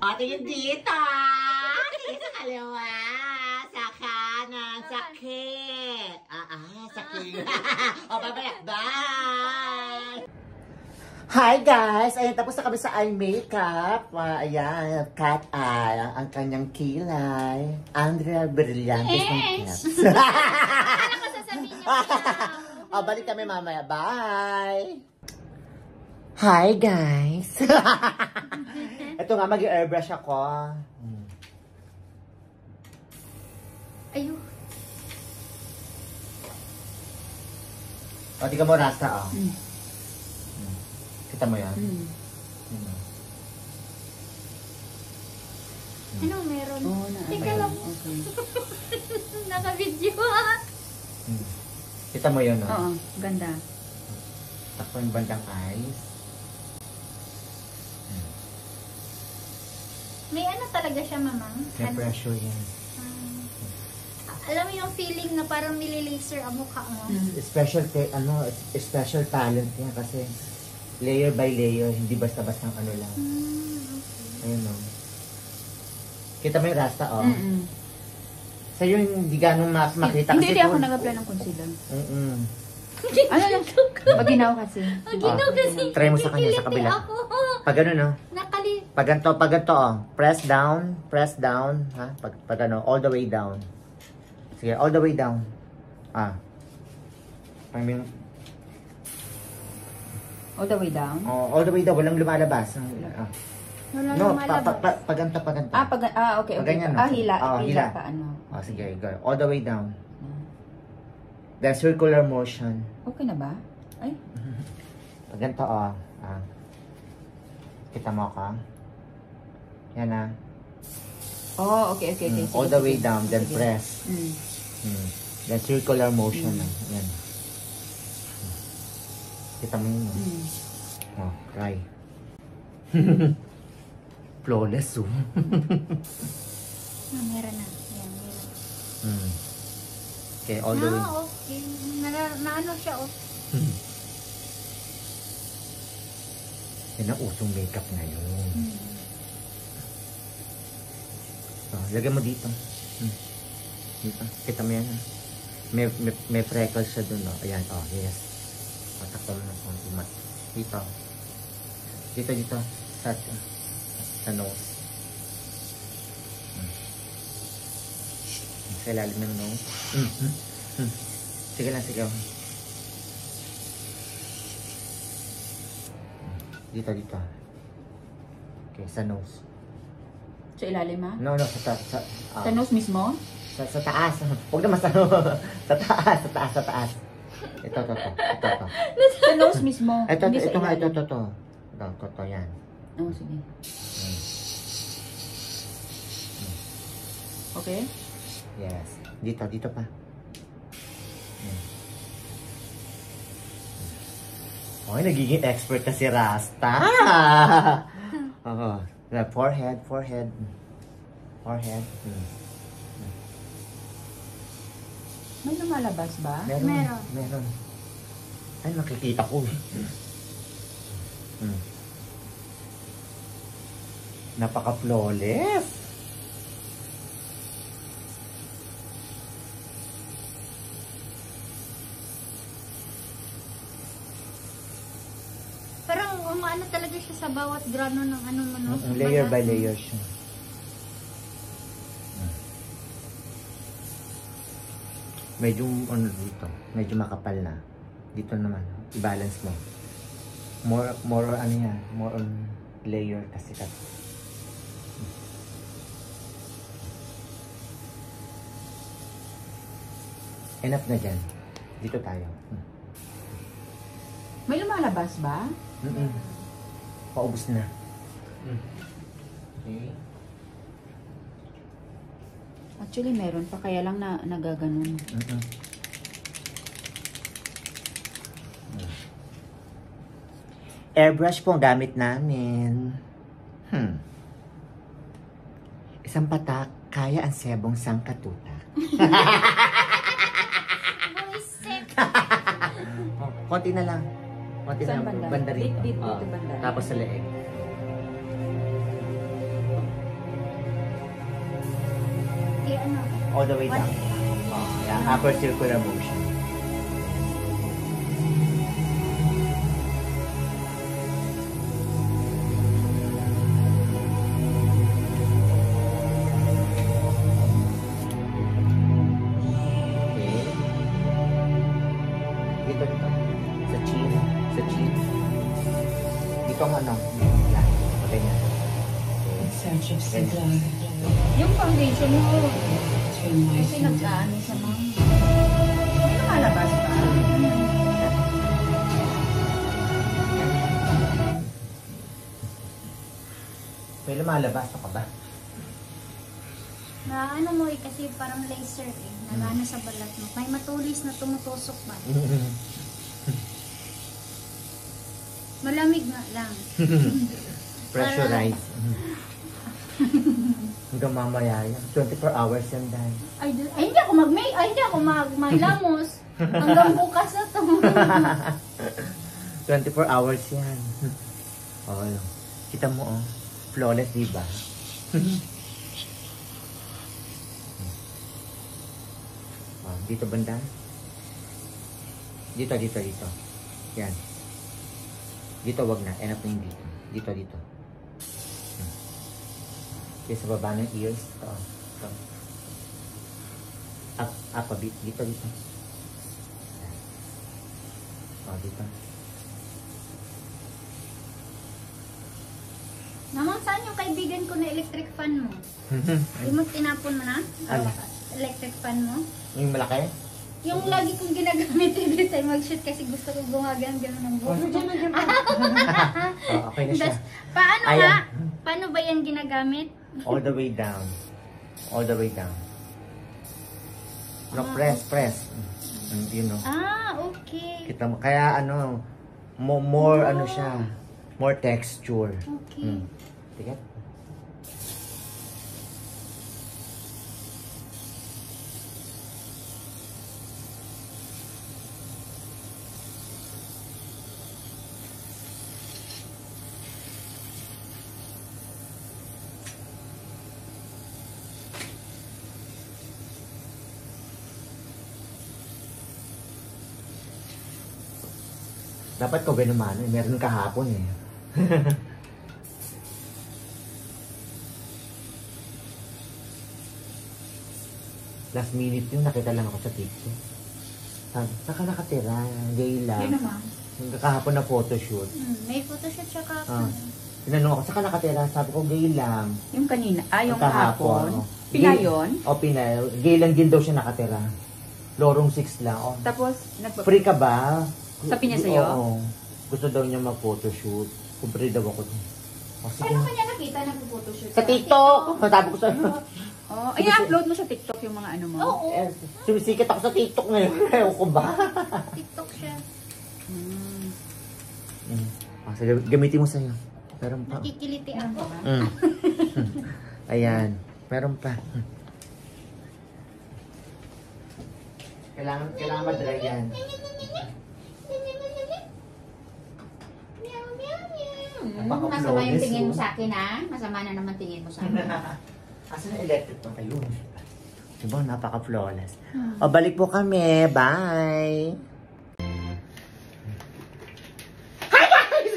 O, tingin dito. Tingin sa kaliwa. Sa kanan. Sakit. Sakit. O, babalik. Bye! Hi guys! Ayan, tapos na kami sa eye makeup. Ayan, cat eye. Ang kanyang kilay. Andrea Brillantes ng Caps. Ano ko sasabihin niya? O, balik kami mamaya. Bye! Hi guys! Ito nga, mag-airbrush ako. Ayun. O, tingnan mo rasta, o. Kita mo yan? Ano meron? Oo, Teka lang. Okay. Naka-video. Kita mo yun, no? Oo, ganda. Takpo yung bandang eyes. May ano talaga siya, mamang? May pressure yan. Alam mo yung feeling na parang nililaser ang mukha mo? Special talent niya kasi layer by layer, hindi basta-basta ang ano lang. Okay. Ayun, no? Kita mo yung rasta, oh. Sa'yo yung hindi ganong makita kasi. Hindi ako nag-apply ng concealer. Ano lang? Paginaw kasi. Paginaw kasi. Try mo sa kanya sa kabila. Ako. Pag ano, no? Nakali. Pag ganito, oh. Press down, ha? Pag ano, all the way down. Sige, all the way down. I mean, All the way down? oh, all the way down, walang lumalabas. Wala No, lumalabas. pag ganito. Okay. Pag ganyan, no? Hila. Hila. Pa, ano. Sige, go. All the way down. Then circular motion. Okay na ba? Ay. Pag ganito, oh. Kita mo ka? Yan, na. Oh, okay. All the way down, then press. Then circular motion. Yan. Kita mo yun. Oh, try. Flawless, oh. Meron na. Yan, meron. Okay, all the way. Okay. Na-ano siya, oh. Yan ang usong makeup ngayon. Lagay mo dito. Dito. Kita mo yan. May freckles siya dun. Ayan. Oh, yes. Patakpan mo na konti. Dito. Dito. Sa nose. Sa ilalim ng nose. Sige lang. Dito. Okay, sa nose. Sa ilalim, ha? No, sa Sa nose mismo? Sa taas. Huwag naman sa sa taas. Ito. Sa nose mismo. Ito, Hindi sa ito nga, ilalim. ito, yan. Oh, sige. Okay? Yes. Dito pa. Okay, nagiging expert kasi Rasta. Forehead. May lumalabas ba? Meron. Ay, nakikita ko. Napaka-flawless. Parang umaano talaga siya sa bawat grano ng ano mo, no? Layer by layer siya. Medyo dito, medyo makapal na. Dito naman, i-balance mo. More on layer kasi enough na dyan. Dito tayo. May lumalabas ba? Paubos na. Okay. Actually, meron pa. Kaya lang nagaganon. Airbrush po ang gamit namin. Isang patak, kaya ang sebong sangkatutak. Buisit. Konti na lang. Konti Saan na banda? banda rito. Dito banda. Tapos sa leeg. Sige, ano? All the way What? down. Oh, yeah, upper circular motion. Okay. Dito. Sa chin. Sa chin. Dito ang ano. Yan. Okay na. Okay. Yung foundation mo, kasi nagkaano sa mga. May lumalabas ba? May lumalabas ka ba? Na ano mo eh, kasi parang laser eh. Nagana sa balat mo. May matulis na tumutusok ba? Malamig nga lang. Pressurized. Hanggang mamaya yan. 24 hours yan dahil. Ay, hindi ako hindi ako maglamos. Hanggang bukas na to. 24 hours yan. Okay. Kita mo oh. Flawless, diba? Oh, dito banda. Dito. Yan. Dito wag na. Enough na yung dito. Dito. Okay, sa baba ng ears. Ito. Up a bit. Dito. Oh, dito. Naman, saan yung kaibigan ko na electric fan mo? Yung mo tinapon mo na? Ano? Electric fan mo? Yung malaki? Yung lagi kong ginagamit every time mag-shoot kasi gusto ko gumagamit ng buhok. Oh, okay na siya. Paano Ayan. nga? Paano ba yan ginagamit? All the way down. All the way down. No, press. You know. Ah, okay. Kita mo. Kaya ano, more ano siya. More texture. Okay. Tigat. Dapat ko naman, meron kahapon eh. Last minute yung nakita lang ako sa TikTok. Sabi, saka nakatira, gay lang. Yun naman. Kahapon na photoshoot. May photoshoot siya ka. Tinanong ako, saka nakatira, sabi ko, gay lang. Yung kanina, yung kahapon. kahapon. Pinay yun? O, Pinay. Gay lang din daw siya nakatira. Lorong 6 lang. Oh. Tapos, Free ka ba? Sabi niya sa'yo? Oo. Gusto daw niya mag-photoshoot. Kung free daw ako. Paano kanya nakita nag-photoshoot? Sa TikTok! Sabi ko sa'yo. Oh, ay, upload mo sa TikTok yung mga ano mo? Oo. Sumisikat ako sa TikTok ngayon. Ewan ko ba? TikTok siya. Sige, gamitin mo sa'yo. Meron pa. Nakikiliti ako. Ayan. Meron pa. Kailangan madry yan. Masama yung tingin mo sa akin, ha? Masama na naman tingin mo sa akin. Asan na electric pa kayo? Diba, napaka-flawless. O, balik po kami. Bye! Hi, guys!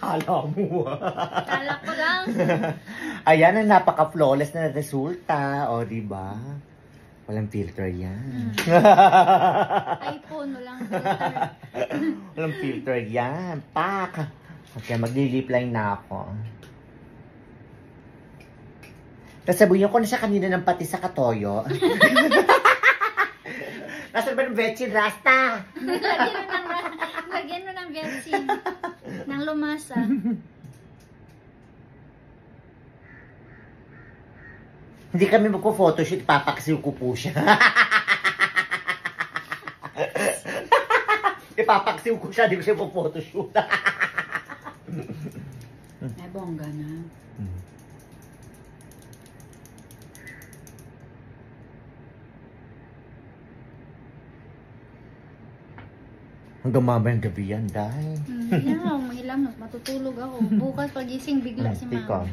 Hala mo. Kala ko lang. Ayan ang napaka-flawless na resulta. O, diba? Walang filter yan. iPhone, walang filter. Walang filter yan. Pak! Okay, magli-lip line na ako. Nasabuyan ko na siya kanina ng pati sa katoyo. Nasaan ba ng Betchin Rasta? Lagyan mo ng Betchin. Nang lumasa. Hindi kami magpo-photoshoot, papakasiw ko po siya. Ipapakasiw ko siya, di ko siya po-photoshoot. Ay, bongga na. Hanggang mamayang gabi yan, dahil. Hindi na ako mahilamos. Matutulog ako. Bukas pagising bigla si Tika. mama.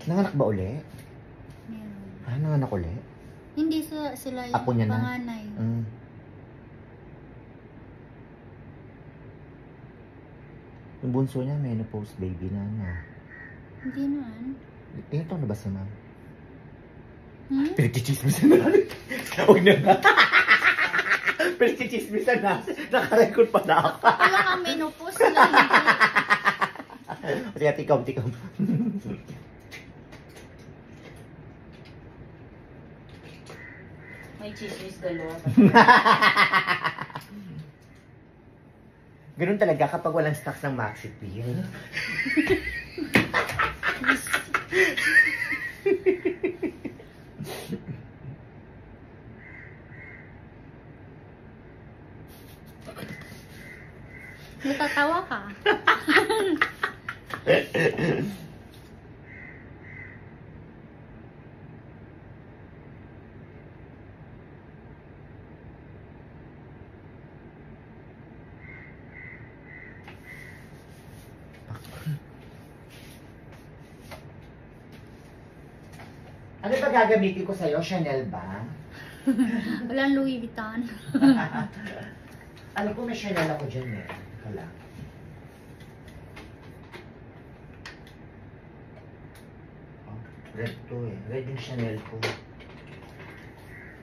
Nanganak ba uli? Meron. Nanganak uli? Hindi sila yung Apo niya na? panganay. Yung bunso niya, menopause baby na. Hindi naman. Ito na ba si ma'am? Hmm? Pinagkichismisan na. Huwag na nga. Pinagkichismisan na. Nakarecord pa na ako. Wala nga menopause sila hindi. Sige, tikom. May chismis galore. Ganun talaga kapag walang stocks ng Maxi Peel. Natatawa ka. Ano ba gagamitin ko sa'yo? Chanel ba? Walang Louis Vuitton. Alam ko may Chanel ako dyan eh. Wala. Oh, red to eh. Red yung Chanel ko.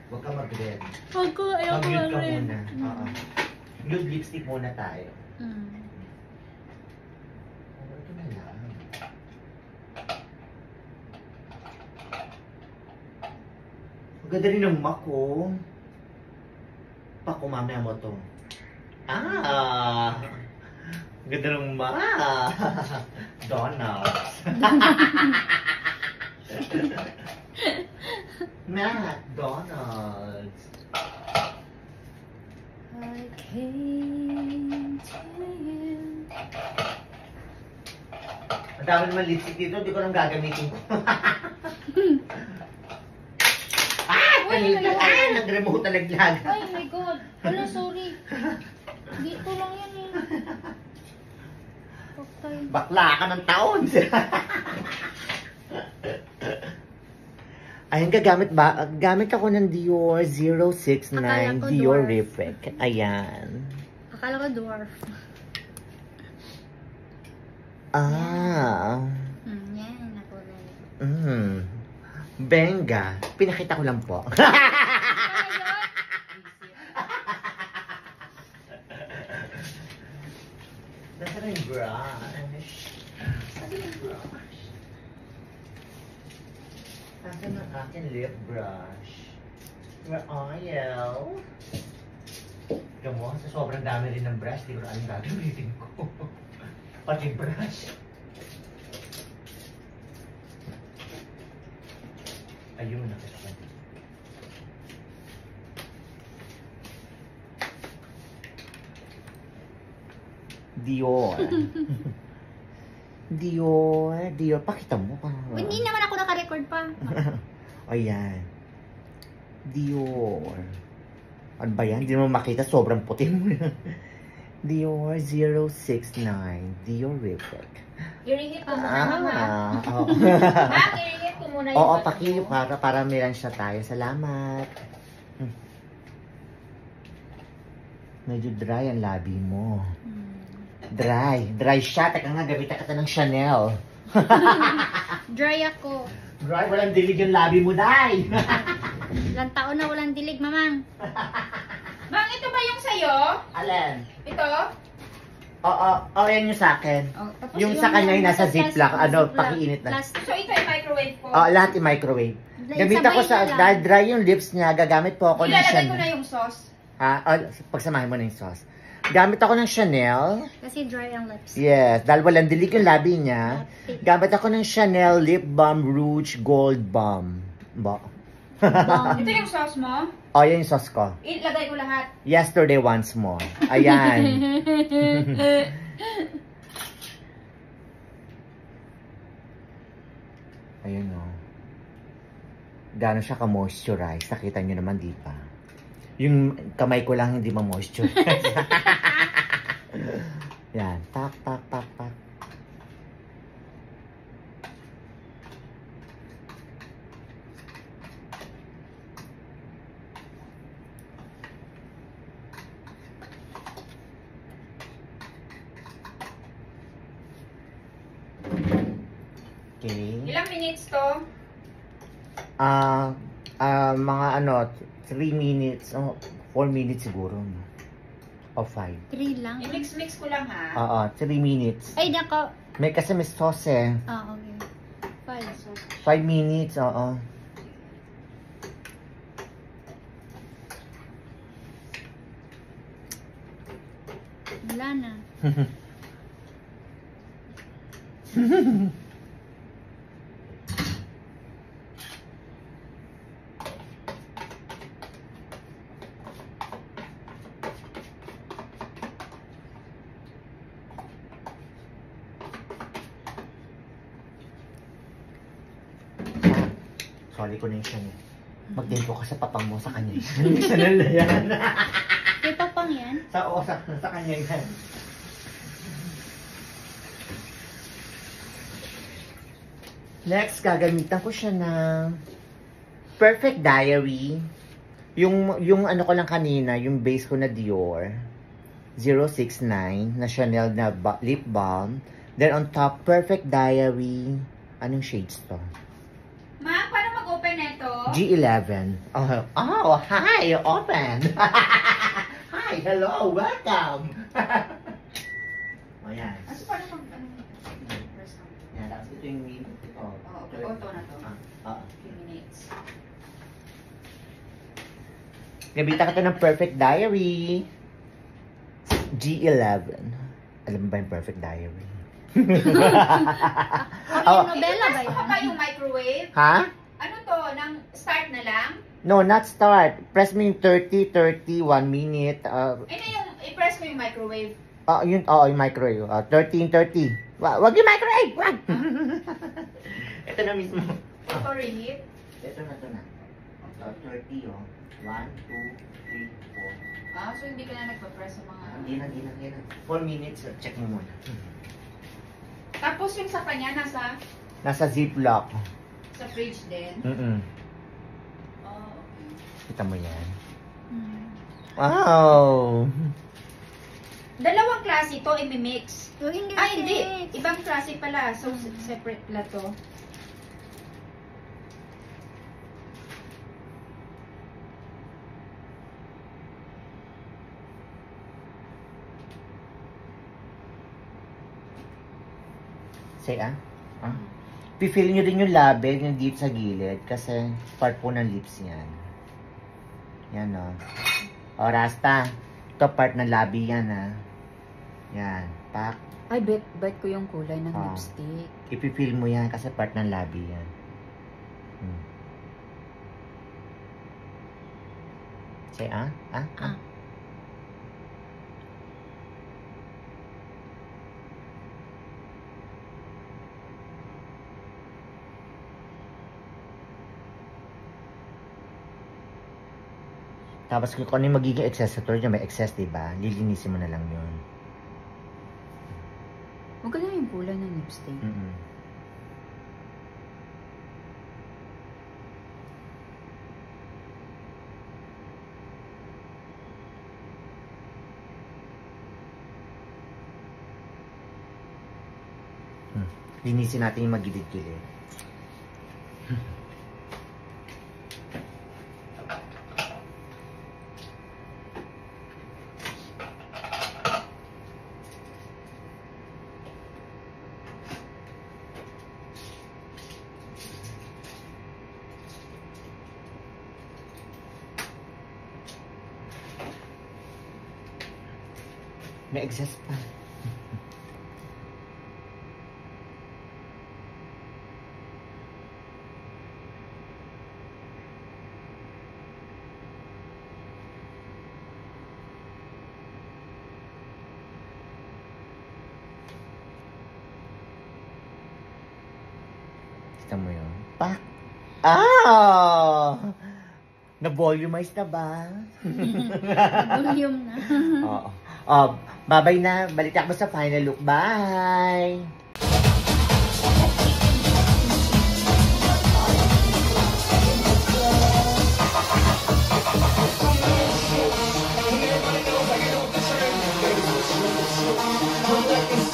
Huwag ka mag-red. Huwag ko, ayoko Mag-nude ka rin. muna. Oo. Nude lipstick muna tayo. Ito na lang. Ang ganda rin ng MAC ko. Paku, mamaya mo to. Ang ganda ng MAC. Donald's. McDonald's. I came to you. Ang dami naman lipstick dito, hindi ko lang gagamitin ko. Nag-remote na naglag. Ay my God. Wala, sorry. Dito lang yan eh. Okay. Bakla ka ng taon. Ayun, gamit ako ng Dior 069 Akala ko Dior dwarf. Reflect. Ayan. Akala ko dwarf. Yan. Ako lang. Benga. Pinakita ko lang po. Nasaan yung brush? Nasaan ang aking lip brush? Where are you? Tignan mo, sa sobrang dami rin ng brush, di ko na alam gagamitin ko. Pati brush. Ayun, nakita. Dior. Dior. Pakita mo pa. Hindi naman ako naka-record pa. Ayan. Dior. Ano ba yan? Hindi mo makita. Sobrang puti mo. Dior 069. Dior Reflect. I-ringit ko muna, mama. Oo. Ma'am, i-ringit ko muna yung Oo, bato pakilip mo. para meron siya tayo. Salamat. Medyo dry ang labi mo. Dry siya. Teka nga, gamitan ka ng Chanel. Dry ako. Dry, walang dilig yung labi mo, Day. Ilang taon na walang dilig, mamang. Ma'am, ito ba yung sa'yo? Alin? Ito? Oo, yan yung sa akin. Tapos Yung sa kanya yung nasa plastic, ziplock, ano, ziplock. pakiinit na. So, ito yung microwave ko. Lahat i-microwave. Gamit ako Sabay na lang. dahil dry yung lips niya, gagamit po ako ng Ilalagay ko Chanel. na yung sauce. Pagsamahin mo na yung sauce. Gamit ako ng Chanel. Kasi dry ang lips. Yes, dahil walang dilig yung labi niya. Gamit ako ng Chanel Lip Balm Rouge Gold Balm. Ito yung sauce mo. Yan yung sauce ko. Ilagay ko lahat. Yesterday once more. Ayan. Ayun o. Gano'n siya ka-moisturize. Nakita nyo naman, di pa? Yung kamay ko lang hindi ma-moisture. Yan. Tak, tak, tak, tak. Okay. Ilang minutes to? Mga ano, 3 minutes, 4 minutes siguro. O 5. 3 lang. I-mix-mix ko lang ha. Oo, 3 minutes. Ay, nako. Kasi may sauce eh. Okay. 5 minutes, oo. Wala na. Sorry ko na yung siya niya. Magdento ka sa papang mo sa kanya. Sanal na yan. May papang yan? Sa kanya yan. Next, gagamitan ko siya ng Perfect Diary. Yung ano ko lang kanina, yung base ko na Dior 069 na Chanel na lip balm. Then on top, Perfect Diary. Anong shades to? Ma, paano mag-open nito? G11. Oh, hi! Open! Hi! Hello! Welcome! O yan. Ano paano press on? Yan, tapos ito yung minute. Okay, auto na to. Few minutes. Gamitan ka to ng Perfect Diary. G11. Alam mo ba yung Perfect Diary? Novela ba I-press ko pa yung microwave? Ha? Ano to? Nang start na lang? No, not start. Press mo yung 30, 1 minute. Ano yung i-press ko yung microwave? Yung microwave. 13:30. Wag yung microwave! Wag! Ito na mismo. Auto reheat? Ito na. 30, 1, 2, 3, 4. So hindi ka na nagpa-press sa mga... Hindi na. 4 minutes. Check mo muna. Tapos yung sa kanya, Nasa ziplock. sa fridge din? Okay. Kita mo yan. Hmm. Wow! Dalawang klase to, i-mix. Hindi. Hindi. Ibang klase pala. So, separate pala to. Say, Pipil nyo din yung label, yung deep sa gilid, kasi part po ng lips yan. Yan, no? O, Rasta. Ito part ng labi yan, Yan. Pak. Ay, bet ko yung kulay ng lipstick. Ipipil mo yan kasi part ng labi yan. Say, Tapos kung ano yung magiging accessory niya, may excess, diba? Lilinisin mo na lang yun. Maganda yung kulay ng lipstick. Linisin natin yung magilid-gilid. May excess pa. Kita mo yun? Pak! Na-volumize na ba? Volume na. Oo. Oh, bye-bye na. Balik ako sa final look. Bye!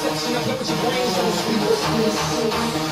Section, I put your brains on the street.